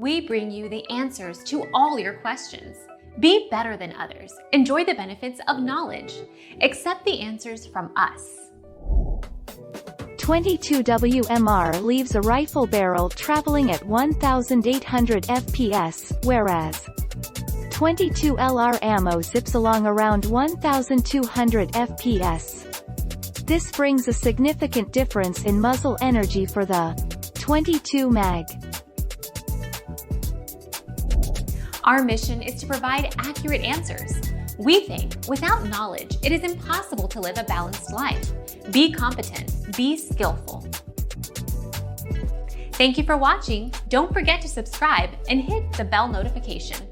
We bring you the answers to all your questions. Be better than others. Enjoy the benefits of knowledge. Accept the answers from us. 22 WMR leaves a rifle barrel traveling at 1,800 FPS, whereas 22 LR ammo zips along around 1,200 FPS. This brings a significant difference in muzzle energy for the 22 mag. Our mission is to provide accurate answers. We think without knowledge, it is impossible to live a balanced life. Be competent, be skillful. Thank you for watching. Don't forget to subscribe and hit the bell notification.